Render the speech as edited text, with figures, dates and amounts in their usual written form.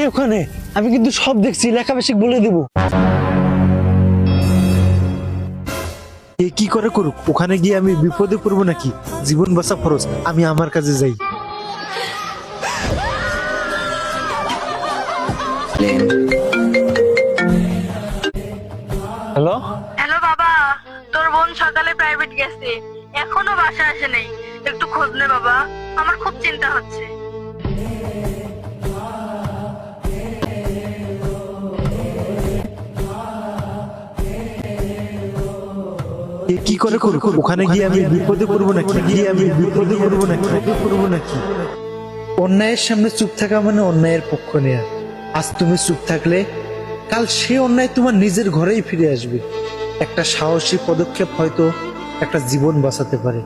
কে ওখানে? আমি কিন্তু সব দেখছি, লেখা বেশি বলে দেব। এ কি করে করুক, ওখানে গিয়ে আমি বিপদে পড়বো নাকি? জীবন বাঁচা ফরজ, আমি আমার কাজে যাই। হ্যালো, হ্যালো বাবা, তোর বোন সকালে প্রাইভেট গেছে, এখনো বাসা আসে নাই। একটু খোঁজ নে বাবা, আমার খুব চিন্তা হচ্ছে। এ কি করে করুক, ওখানে গিয়ে আমি বিপদে পড়বো নাকি? অন্যায়ের সামনে চুপ থাকা মানে অন্যায়ের পক্ষ নেয়া। আজ তুমি চুপ থাকলে কাল সে অন্যায় তোমার নিজের ঘরেই ফিরে আসবে। একটা সাহসী পদক্ষেপ হয়তো একটা জীবন বাঁচাতে পারে।